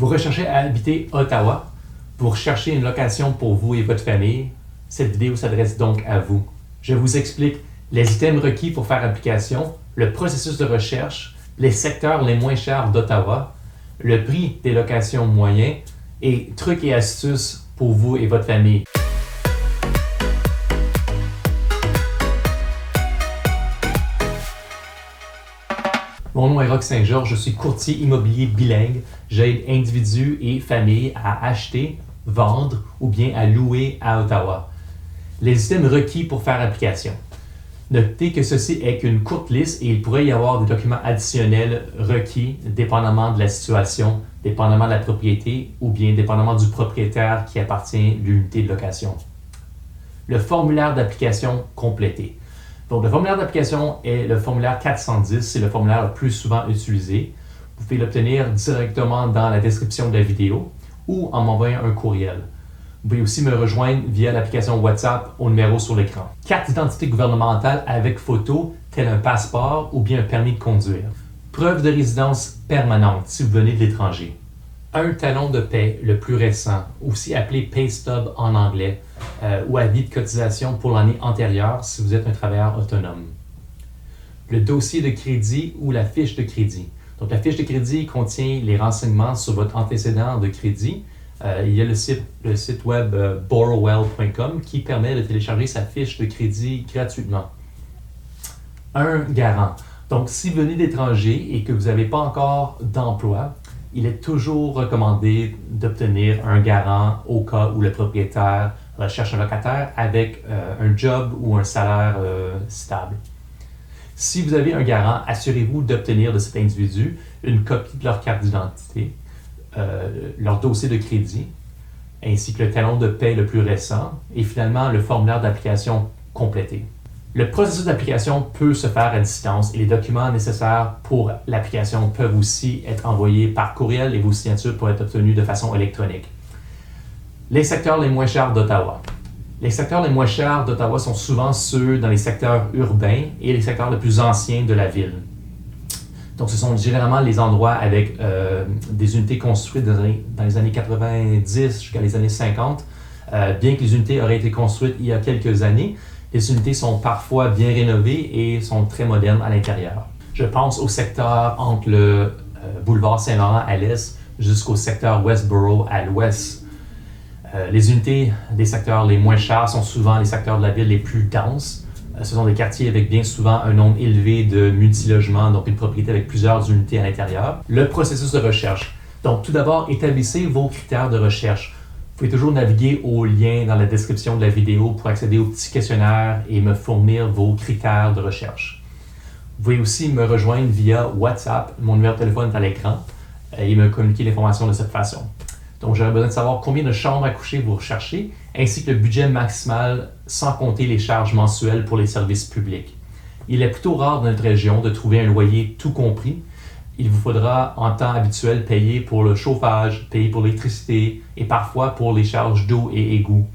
Vous recherchez à habiter Ottawa? Vous recherchez une location pour vous et votre famille? Cette vidéo s'adresse donc à vous. Je vous explique les items requis pour faire application, le processus de recherche, les secteurs les moins chers d'Ottawa, le prix des locations moyens et trucs et astuces pour vous et votre famille. Mon nom est Roch Saint-Georges, je suis courtier immobilier bilingue. J'aide individus et familles à acheter, vendre ou bien à louer à Ottawa. Les items requis pour faire application. Notez que ceci est qu'une courte liste et il pourrait y avoir des documents additionnels requis dépendamment de la situation, dépendamment de la propriété ou bien dépendamment du propriétaire qui appartient à l'unité de location. Le formulaire d'application complété. Donc, le formulaire d'application est le formulaire 410, c'est le formulaire le plus souvent utilisé. Vous pouvez l'obtenir directement dans la description de la vidéo ou en m'envoyant un courriel. Vous pouvez aussi me rejoindre via l'application WhatsApp au numéro sur l'écran. Carte d'identité gouvernementale avec photo, tel un passeport ou bien un permis de conduire. Preuve de résidence permanente si vous venez de l'étranger. Un talon de paie le plus récent, aussi appelé pay stub en anglais, ou avis de cotisation pour l'année antérieure si vous êtes un travailleur autonome. Le dossier de crédit ou la fiche de crédit. Donc la fiche de crédit contient les renseignements sur votre antécédent de crédit. Il y a le site web borrowwell.com qui permet de télécharger sa fiche de crédit gratuitement. Un garant. Donc si vous venez d'étranger et que vous n'avez pas encore d'emploi, il est toujours recommandé d'obtenir un garant au cas où le propriétaire recherche un locataire avec un job ou un salaire stable. Si vous avez un garant, assurez-vous d'obtenir de cet individu une copie de leur carte d'identité, leur dossier de crédit, ainsi que le talon de paie le plus récent et finalement le formulaire d'application complété. Le processus d'application peut se faire à distance et les documents nécessaires pour l'application peuvent aussi être envoyés par courriel et vos signatures pourraient être obtenues de façon électronique. Les secteurs les moins chers d'Ottawa. Les secteurs les moins chers d'Ottawa sont souvent ceux dans les secteurs urbains et les secteurs les plus anciens de la ville. Donc, ce sont généralement les endroits avec des unités construites dans les années 90 jusqu'à les années 50. Bien que les unités auraient été construites il y a quelques années, les unités sont parfois bien rénovées et sont très modernes à l'intérieur. Je pense au secteur entre le boulevard Saint-Laurent à l'est jusqu'au secteur Westboro à l'ouest. Les unités des secteurs les moins chers sont souvent les secteurs de la ville les plus denses. Ce sont des quartiers avec bien souvent un nombre élevé de multilogements, donc une propriété avec plusieurs unités à l'intérieur. Le processus de recherche. Donc, tout d'abord, établissez vos critères de recherche. Vous pouvez toujours naviguer au lien dans la description de la vidéo pour accéder au petit questionnaire et me fournir vos critères de recherche. Vous pouvez aussi me rejoindre via WhatsApp, mon numéro de téléphone est à l'écran, et me communiquer l'information de cette façon. Donc, j'aurais besoin de savoir combien de chambres à coucher vous recherchez, ainsi que le budget maximal, sans compter les charges mensuelles pour les services publics. Il est plutôt rare dans notre région de trouver un loyer tout compris. Il vous faudra, en temps habituel, payer pour le chauffage, payer pour l'électricité et parfois pour les charges d'eau et égouts.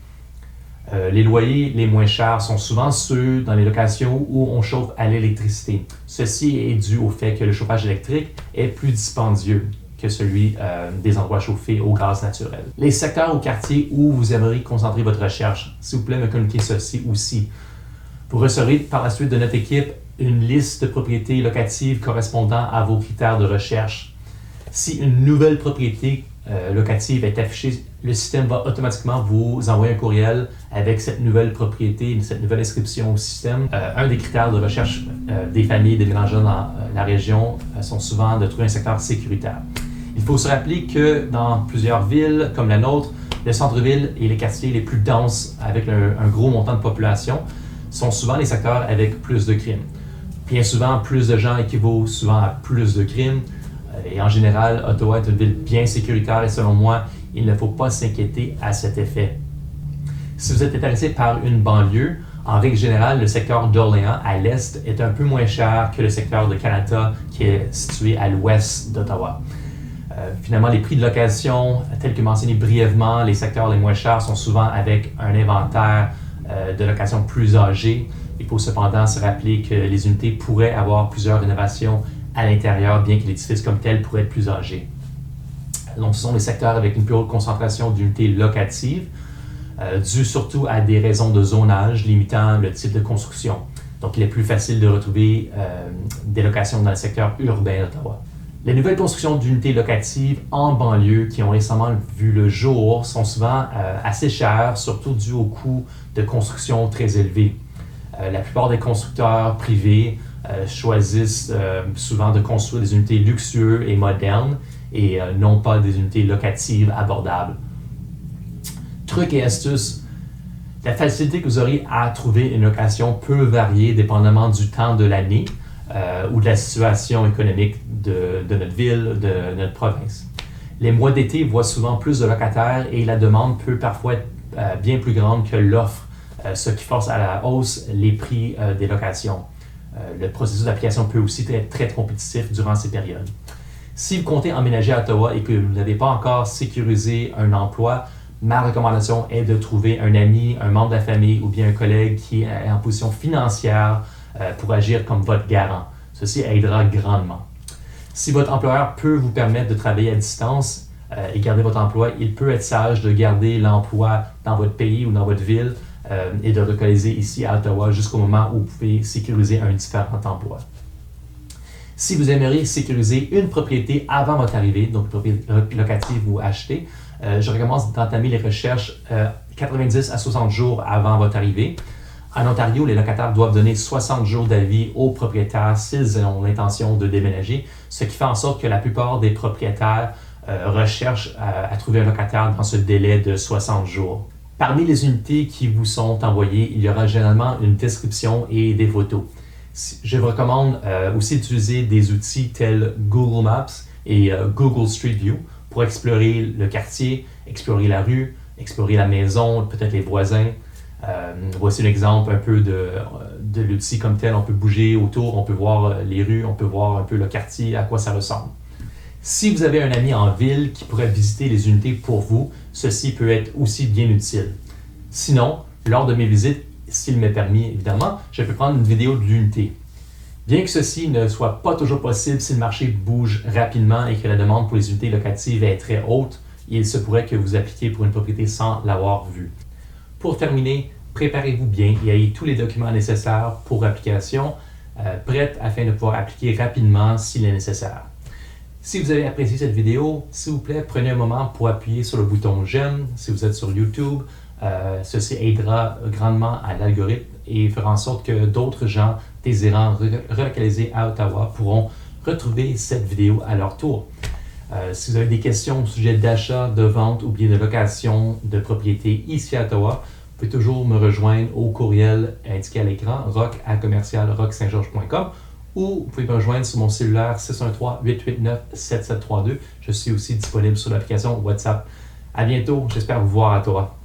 Les loyers les moins chers sont souvent ceux dans les locations où on chauffe à l'électricité. Ceci est dû au fait que le chauffage électrique est plus dispendieux que celui des endroits chauffés au gaz naturel. Les secteurs ou quartiers où vous aimeriez concentrer votre recherche, s'il vous plaît, me communiquez ceci aussi. Vous recevrez par la suite de notre équipe une liste de propriétés locatives correspondant à vos critères de recherche. Si une nouvelle propriété locative est affichée, le système va automatiquement vous envoyer un courriel avec cette nouvelle propriété, cette nouvelle inscription au système. Un des critères de recherche des familles déménageant dans la région sont souvent de trouver un secteur sécuritaire. Il faut se rappeler que dans plusieurs villes comme la nôtre, le centre-ville et les quartiers les plus denses avec un gros montant de population sont souvent les secteurs avec plus de crimes. Bien souvent, plus de gens équivaut souvent à plus de crimes. Et en général, Ottawa est une ville bien sécuritaire et selon moi, il ne faut pas s'inquiéter à cet effet. Si vous êtes intéressé par une banlieue, en règle générale, le secteur d'Orléans à l'est est un peu moins cher que le secteur de Canada qui est situé à l'ouest d'Ottawa. Finalement, les prix de location, tels que mentionné brièvement, les secteurs les moins chers sont souvent avec un inventaire de location plus âgé. Il faut cependant se rappeler que les unités pourraient avoir plusieurs rénovations à l'intérieur, bien que l'édifice comme tel pourrait être plus âgé. Donc, ce sont les secteurs avec une plus haute concentration d'unités locatives, dû surtout à des raisons de zonage limitant le type de construction. Donc, il est plus facile de retrouver des locations dans le secteur urbain d'Ottawa. Les nouvelles constructions d'unités locatives en banlieue qui ont récemment vu le jour sont souvent assez chères, surtout dû au coût de construction très élevé. La plupart des constructeurs privés choisissent souvent de construire des unités luxueuses et modernes et non pas des unités locatives abordables. Trucs et astuces. La facilité que vous aurez à trouver une location peut varier dépendamment du temps de l'année ou de la situation économique de notre ville, de notre province. Les mois d'été voient souvent plus de locataires et la demande peut parfois être bien plus grande que l'offre, ce qui force à la hausse les prix des locations. Le processus d'application peut aussi être très compétitif durant ces périodes. Si vous comptez emménager à Ottawa et que vous n'avez pas encore sécurisé un emploi, ma recommandation est de trouver un ami, un membre de la famille ou bien un collègue qui est en position financière pour agir comme votre garant. Ceci aidera grandement. Si votre employeur peut vous permettre de travailler à distance et garder votre emploi, il peut être sage de garder l'emploi dans votre pays ou dans votre ville et de localiser ici à Ottawa jusqu'au moment où vous pouvez sécuriser un différent emploi. Si vous aimeriez sécuriser une propriété avant votre arrivée, donc une propriété locative ou achetée, je recommande d'entamer les recherches 90 à 60 jours avant votre arrivée. En Ontario, les locataires doivent donner 60 jours d'avis aux propriétaires s'ils ont l'intention de déménager, ce qui fait en sorte que la plupart des propriétaires recherchent à trouver un locataire dans ce délai de 60 jours. Parmi les unités qui vous sont envoyées, il y aura généralement une description et des photos. Je vous recommande aussi d'utiliser des outils tels Google Maps et Google Street View pour explorer le quartier, explorer la rue, explorer la maison, peut-être les voisins. Voici un exemple un peu de l'outil comme tel. On peut bouger autour, on peut voir les rues, on peut voir un peu le quartier, à quoi ça ressemble. Si vous avez un ami en ville qui pourrait visiter les unités pour vous, ceci peut être aussi bien utile. Sinon, lors de mes visites, s'il m'est permis évidemment, je peux prendre une vidéo de l'unité. Bien que ceci ne soit pas toujours possible si le marché bouge rapidement et que la demande pour les unités locatives est très haute, il se pourrait que vous appliquiez pour une propriété sans l'avoir vue. Pour terminer, préparez-vous bien et ayez tous les documents nécessaires pour l'application prêts afin de pouvoir appliquer rapidement s'il est nécessaire. Si vous avez apprécié cette vidéo, s'il vous plaît, prenez un moment pour appuyer sur le bouton j'aime si vous êtes sur YouTube. Ceci aidera grandement à l'algorithme et fera en sorte que d'autres gens désirant relocaliser à Ottawa pourront retrouver cette vidéo à leur tour. Si vous avez des questions au sujet d'achat, de vente ou bien de location de propriété ici à Ottawa, vous pouvez toujours me rejoindre au courriel indiqué à l'écran roc@rocssaintgeorges.com ou vous pouvez me rejoindre sur mon cellulaire 613-889-7732. Je suis aussi disponible sur l'application WhatsApp. À bientôt, j'espère vous voir à Ottawa.